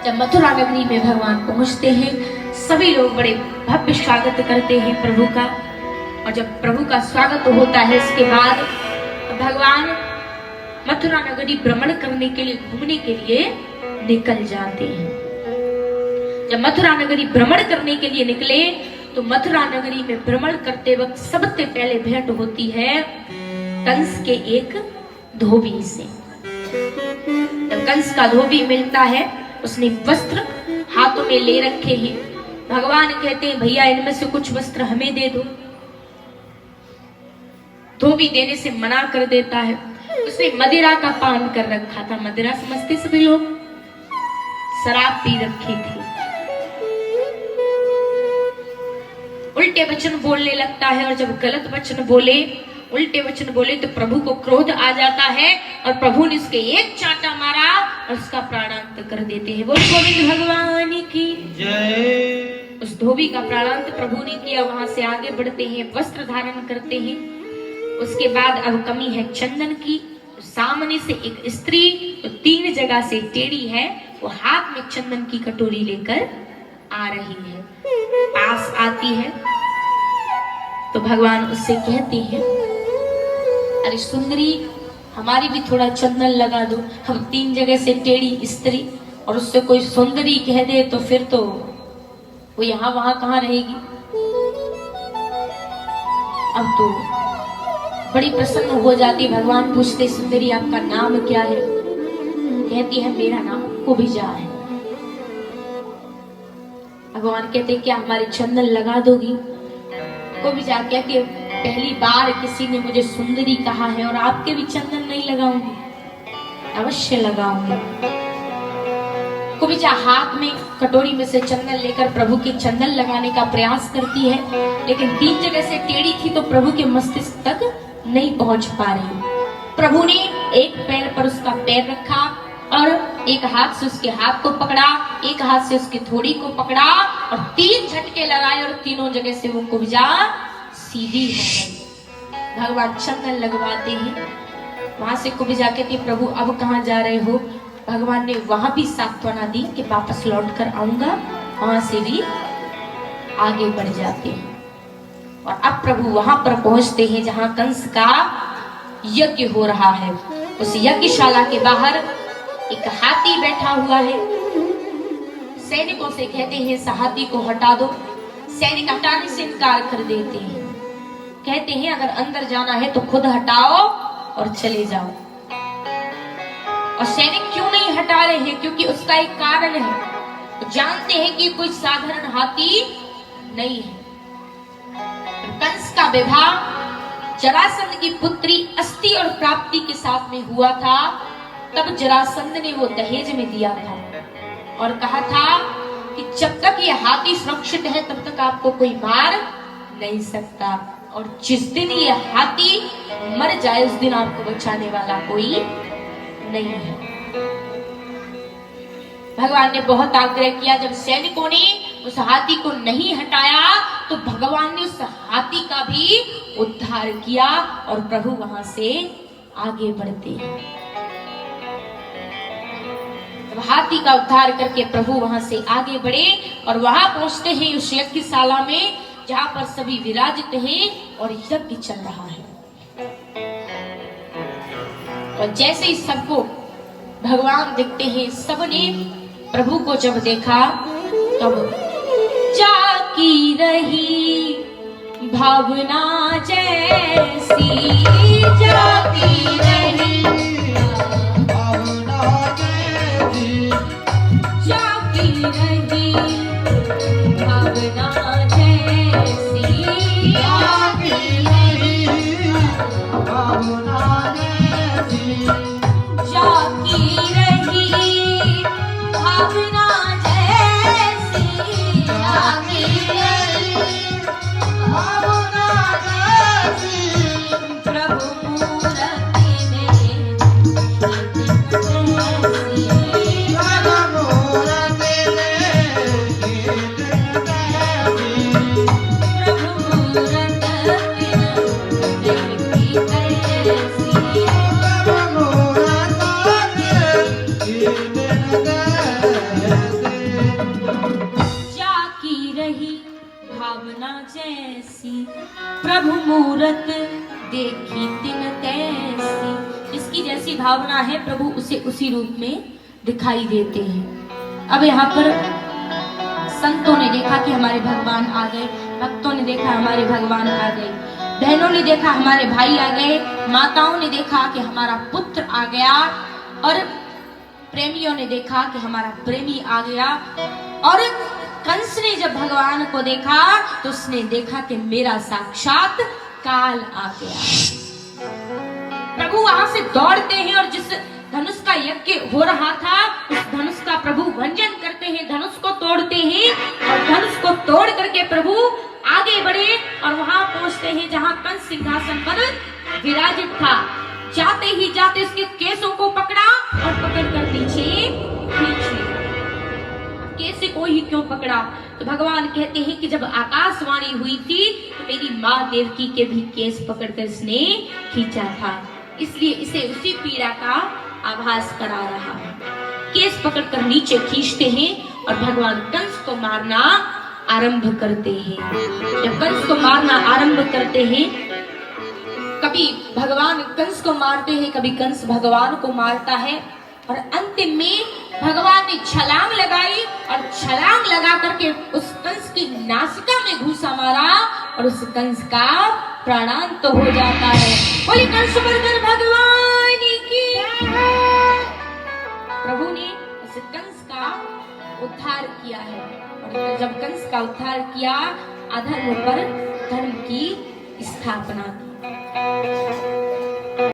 जब मथुरा नगरी में भगवान पहुंचते हैं, सभी लोग बड़े भव्य स्वागत करते हैं प्रभु का। और जब प्रभु का स्वागत होता है, इसके बाद भगवान मथुरा नगरी भ्रमण करने के लिए, घूमने के लिए निकल जाते हैं। जब मथुरा नगरी भ्रमण करने के लिए निकले तो मथुरा नगरी में भ्रमण करते वक्त सबसे पहले भेंट होती है कंस के एक धोबी से। जब कंस का धोबी मिलता है, उसने वस्त्र हाथों में ले रखे हैं। भगवान कहते हैं भैया इनमें से कुछ वस्त्र हमें दे दो। धोबी देने से मना कर देता है। उसने मदिरा का पान कर रखा था। मदिरा समझते सभी लोग, शराब पी रखी थी। उल्टे वचन बोलने लगता है, और जब गलत वचन बोले, उल्टे वचन बोले तो प्रभु को क्रोध आ जाता है और प्रभु ने उसके एक चांटा मारा और उसका प्राणांत कर देते हैं। बोल गोविंद भगवान की जय। उस धोबी का प्राणांत प्रभु ने किया। वहां से आगे बढ़ते हैं, वस्त्र धारण करते हैं। उसके बाद अब कमी है चंदन की। सामने से एक स्त्री तो 3 जगह से टेढ़ी है, वो हाथ में चंदन की कटोरी लेकर आ रही है। पास आती है तो भगवान उससे कहते हैं अरे सुंदरी, हमारी भी थोड़ा चंदन लगा दो। हम 3 जगह से टेढ़ी स्त्री और उससे कोई सुंदरी कह दे तो फिर तो वो यहाँ वहां कहाँ रहेगी। अब तो बड़ी प्रसन्न हो जाती। भगवान पूछते सुंदरी आपका नाम क्या है? कहती है मेरा नाम कुबिजा है। भगवान कहते क्या हमारे चंदन लगा दोगी? कुबिजा कहती है पहली बार किसी ने मुझे सुंदरी कहा है और आपके भी चंदन नहीं लगाऊंगी, अवश्य लगाऊंगी। कुबिजा हाथ में कटोरी में से चंदन लेकर प्रभु के चंदन लगाने का प्रयास करती है, लेकिन 3 जगह से टेढ़ी थी तो प्रभु के मस्तिष्क तक नहीं पहुंच पा रही। प्रभु ने एक पैर पर उसका पैर रखा और एक हाथ से उसके हाथ को पकड़ा, एक हाथ से उसकी थोड़ी को पकड़ा और 3 झटके लगाए और तीनों जगह से वो कुबिजा सीधी हो गई। भगवान चंदन लगवाते हैं। वहां से कुबिजा कहती प्रभु अब कहाँ जा रहे हो? भगवान ने वहां भी सांत्वना दी कि वापस लौट कर आऊंगा। वहां से भी आगे बढ़ जाते हैं और अब प्रभु वहां पर पहुंचते हैं जहां कंस का यज्ञ हो रहा है। उस यज्ञशाला के बाहर एक हाथी बैठा हुआ है। सैनिकों से कहते हैं इस हाथी को हटा दो। सैनिक हटाने से इनकार कर देते हैं। कहते हैं अगर अंदर जाना है तो खुद हटाओ और चले जाओ। और सैनिक क्यों नहीं हटा रहे हैं? क्योंकि उसका एक कारण है। जानते हैं कि कोई साधारण हाथी नहीं है। कंस का विवाह जरासंध की पुत्री अस्ति और प्राप्ति के साथ में हुआ था। तब जरासंध ने वो दहेज में दिया था और कहा था कि जब तक ये हाथी सुरक्षित है तब तक आपको कोई मार नहीं सकता, और जिस दिन ये हाथी मर जाए उस दिन आपको बचाने वाला कोई नहीं है। भगवान ने बहुत आग्रह किया। जब सैनिकों ने उस हाथी को नहीं हटाया तो भगवान ने उस हाथी का भी उद्धार किया और प्रभु वहां से आगे बढ़ते हैं। जब हाथी का उद्धार करके प्रभु वहां से आगे बढ़े और वहां पहुंचते हैं उस यज्ञशाला में जहां पर सभी विराजित हैं और यज्ञ चल रहा है। और जैसे ही सबको भगवान दिखते हैं, सबने प्रभु को जब देखा तब जाकी रही भावना जैसी, जाकी रही भावना जैसी, जाकी रही भावना जैसी, जाकी रही भावना जैसी, जाकी रही भावना जैसी, जाकी रही भावना जैसी, प्रभु मूर्ति में प्रभु मूर्ति में मूरत देखी तिन तैसी, जिसकी जैसी भावना है प्रभु उसे उसी रूप में दिखाई देते हैं। अब यहाँ पर संतों ने देखा कि हमारे भगवान आ गए, भक्तों ने देखा हमारे भगवान आ गए, बहनों ने देखा हमारे भाई आ गए, माताओं ने देखा कि हमारा पुत्र आ गया, और प्रेमियों ने देखा कि हमारा प्रेमी आ गया। और कंस ने जब भगवान को देखा तो उसने देखा कि मेरा साक्षात काल आ गया। प्रभु वहां से दौड़ते हैं और जिस धनुष का यज्ञ हो रहा था उस धनुष का प्रभु भंजन करते हैं, धनुष को तोड़ते हैं, और धनुष को तोड़ करके प्रभु आगे बढ़े और वहां पहुंचते हैं जहां कंस सिंहासन पर विराजित था। जाते ही जाते उसके केसों को पकड़ा और पकड़कर पीछे खींच लिया। कैसे को ही क्यों पकड़ा? तो भगवान कहते हैं कि जब आकाशवाणी हुई थी तो मेरी माँ देवकी के भी केस पकड़कर इसने खींचा था, इसलिए इसे उसी पीड़ा का आभास करा रहा है। केस पकड़कर नीचे खींचते हैं और भगवान कंस को मारना आरंभ करते हैं। जब कंस को मारना आरंभ करते हैं, कभी भगवान कंस को मारते हैं, कभी कंस भगवान को मारता है, और अंतिम में भगवान ने छलांग लगाई और छलांग लगा करके उस कंस की नासिका में घूसा मारा और उस कंस का प्राणांत तो हो जाता है। बोले कंस मर्दन भगवान की। प्रभु ने उस कंस का उद्धार किया है, और जब कंस का उद्धार किया, अधर्म पर धर्म की स्थापना की।